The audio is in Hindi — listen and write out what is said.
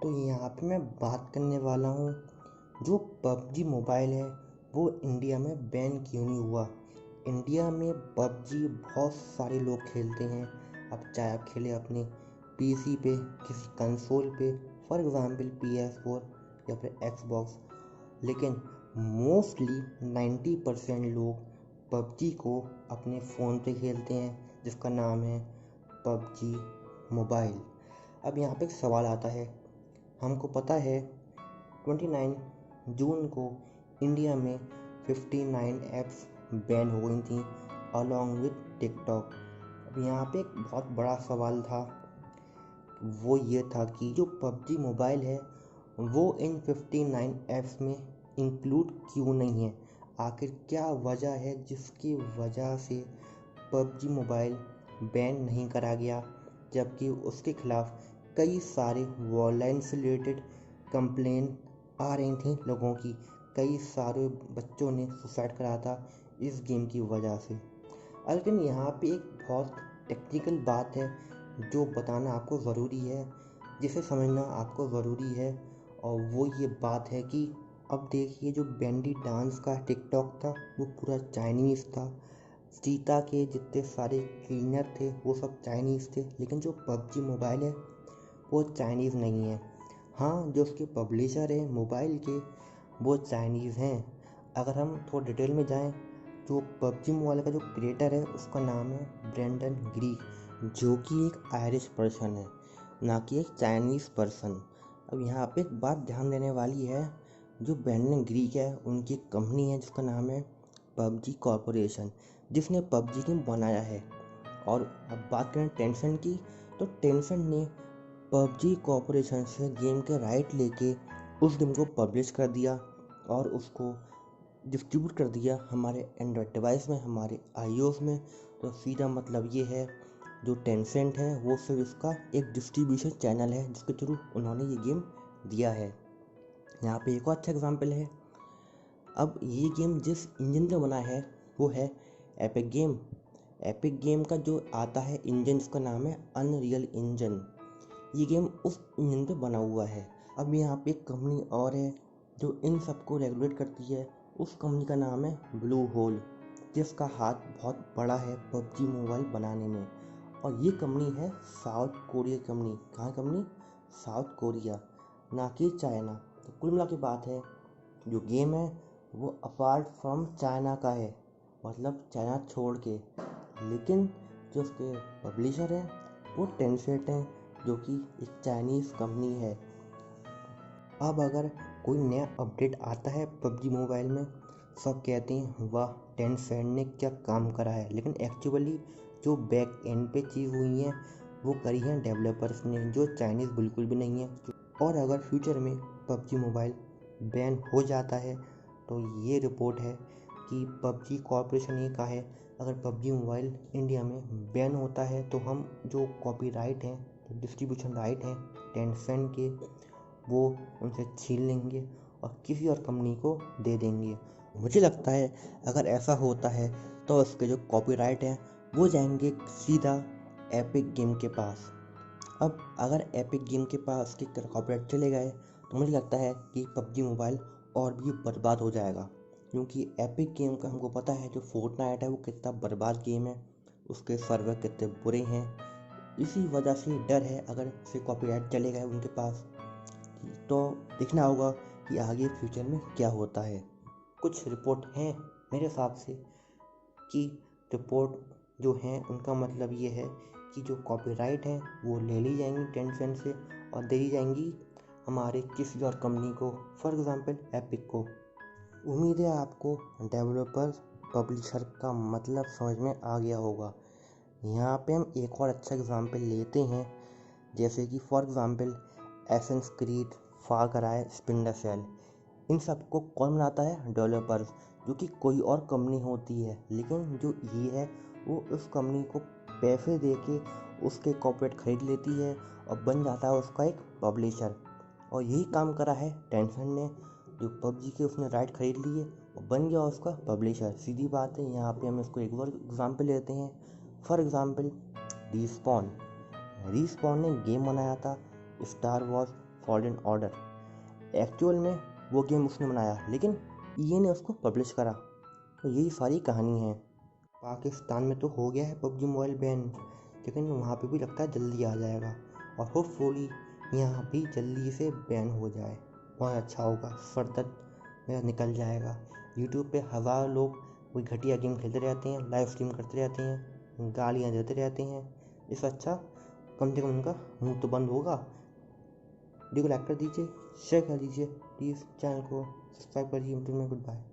तो यहाँ पे मैं बात करने वाला हूँ जो पबजी मोबाइल है वो इंडिया में बैन क्यों नहीं हुआ। इंडिया में पबजी बहुत सारे लोग खेलते हैं। अब चाहे आप खेले अपने पीसी पे, किसी कंसोल पे, फॉर एग्ज़ाम्पल PS4 या फिर एक्सबॉक्स, लेकिन मोस्टली 90% लोग पबजी को अपने फ़ोन पे खेलते हैं जिसका नाम है पबजी मोबाइल। अब यहाँ पे एक सवाल आता है, हमको पता है 29 जून को इंडिया में 59 ऐप्स बैन हो गई थी अलॉन्ग विद टिकटॉक। अब यहाँ पे एक बहुत बड़ा सवाल था, वो ये था कि जो पबजी मोबाइल है वो इन 59 ऐप्स में इंक्लूड क्यों नहीं है। आखिर क्या वजह है जिसकी वजह से पबजी मोबाइल बैन नहीं करा गया, जबकि उसके खिलाफ कई सारे वॉयलेंस से रिलेटेड कंप्लेन आ रही थी लोगों की। कई सारे बच्चों ने सुसाइड करा था इस गेम की वजह से। लेकिन यहाँ पे एक बहुत टेक्निकल बात है जो बताना आपको ज़रूरी है, जिसे समझना आपको ज़रूरी है, और वो ये बात है कि अब देखिए जो बैंडी डांस का टिकटॉक था वो पूरा चाइनीज़ था। चीता के जितने सारे क्लीनर थे वो सब चाइनीज़ थे, लेकिन जो पबजी मोबाइल है वो चाइनीज़ नहीं है। हाँ, जो उसके पब्लिशर हैं मोबाइल के वो चाइनीज़ हैं। अगर हम थोड़ा डिटेल में जाएं, जो पबजी मोबाइल का जो क्रिएटर है उसका नाम है ब्रेंडन ग्रीक, जो कि एक आयरिश पर्सन है, ना कि एक चाइनीज़ पर्सन। अब यहाँ पे एक बात ध्यान देने वाली है, जो ब्रेंडन ग्रीक है उनकी एक कंपनी है जिसका नाम है पबजी कॉरपोरेशन, जिसने पबजी गेम बनाया है। और अब बात करें टेंशन की, तो टेंशन ने पबजी कॉरपोरेशन से गेम के राइट लेके उस गेम को पब्लिश कर दिया और उसको डिस्ट्रीब्यूट कर दिया हमारे एंड्रॉयड डिवाइस में, हमारे आईओएस में। तो सीधा मतलब ये है, जो टेंसेंट है वो सिर्फ इसका एक डिस्ट्रीब्यूशन चैनल है जिसके थ्रू उन्होंने ये गेम दिया है। यहाँ पे एक और अच्छा एग्जांपल है। अब ये गेम जिस इंजन पे बना है वो है एपिक गेम। एपिक गेम का जो आता है इंजन, उसका नाम है अनरियल इंजन। ये गेम उस इंजन पे बना हुआ है। अब यहाँ पे एक कंपनी और है जो इन सबको रेगुलेट करती है, उस कंपनी का नाम है ब्लू होल, जिसका हाथ बहुत बड़ा है पबजी मोबाइल बनाने में। और ये कंपनी है साउथ कोरिया कंपनी। कहाँ कंपनी? साउथ कोरिया, ना कि चाइना। तो कुल मिला के बात है, जो गेम है वो अपार्ट फ्रॉम चाइना का है, मतलब चाइना छोड़ के, लेकिन जो उसके पब्लिशर हैं वो टेंसेंट हैं, जो कि एक चाइनीज़ कंपनी है। अब अगर कोई नया अपडेट आता है पबजी मोबाइल में, सब कहते हैं वाह टेंसेंट ने क्या काम करा है, लेकिन एक्चुअली जो बैक एंड पे चीज़ हुई है वो करी है डेवलपर्स ने, जो चाइनीज़ बिल्कुल भी नहीं है। और अगर फ्यूचर में पबजी मोबाइल बैन हो जाता है तो ये रिपोर्ट है कि पबजी कॉरपोरेशन ने कहा है, अगर पबजी मोबाइल इंडिया में बैन होता है तो हम जो कॉपीराइट हैं, जो डिस्ट्रीब्यूशन राइट हैं टेंसेंट के, वो उनसे छीन लेंगे और किसी और कंपनी को दे देंगे। मुझे लगता है अगर ऐसा होता है तो उसके जो कॉपीराइट हैं वो जाएंगे सीधा एपिक गेम के पास। अब अगर एपिक गेम के पास के कॉपीराइट चले गए तो मुझे लगता है कि पबजी मोबाइल और भी बर्बाद हो जाएगा, क्योंकि एपिक गेम का हमको पता है जो फोर्टनाइट है वो कितना बर्बाद गेम है, उसके सर्वर कितने बुरे हैं। इसी वजह से डर है अगर से कॉपीराइट चले गए उनके पास, तो देखना होगा कि आगे फ्यूचर में क्या होता है। कुछ रिपोर्ट हैं मेरे हिसाब से कि रिपोर्ट जो हैं उनका मतलब ये है कि जो कॉपीराइट हैं वो ले ली जाएंगी टेंसेंट से और दे दी जाएंगी हमारे किसी और कंपनी को, फॉर एग्ज़ाम्पल एपिक को। उम्मीद है आपको डेवलपर पब्लिशर का मतलब समझ में आ गया होगा। यहाँ पे हम एक और अच्छा एग्ज़ाम्पल लेते हैं, जैसे कि for example Assassin's Creed, Far Cry, Splinter Cell. इन सबको कौन बनाता है? डेवलपर्स, जो कि कोई और कंपनी होती है, लेकिन जो ये है वो उस कंपनी को पैसे दे के उसके कॉपीराइट खरीद लेती है और बन जाता है उसका एक पब्लिशर। और यही काम करा है टेंशन ने, जो पबजी के उसने राइट खरीद लिए और बन गया उसका पब्लिशर। सीधी बात है। यहाँ पे हम इसको एक और एग्जाम्पल लेते हैं, फॉर एग्ज़ाम्पल रीस्पॉन। रीस्पॉन ने गेम बनाया था star Wars fallen order. Actual में वो गेम उसने बनाया, लेकिन EA ने उसको पब्लिश करा। तो यही सारी कहानी है। पाकिस्तान में तो हो गया है पबजी मोबाइल बैन, लेकिन वहाँ पे भी लगता है जल्दी आ जाएगा, और होपफुली यहाँ भी जल्दी से बैन हो जाए, बहुत अच्छा होगा। सर दर्द मेरा निकल जाएगा। यूट्यूब पे हज़ार लोग कोई घटिया गेम खेलते रहते हैं, लाइव स्ट्रीम करते रहते हैं, गालियाँ देते रहते हैं। इससे अच्छा कम से कम उनका मुंह तो बंद होगा। वीडियो को लाइक कर दीजिए, शेयर कर दीजिए, प्लीज़ चैनल को सब्सक्राइब कर दीजिए। Good bye.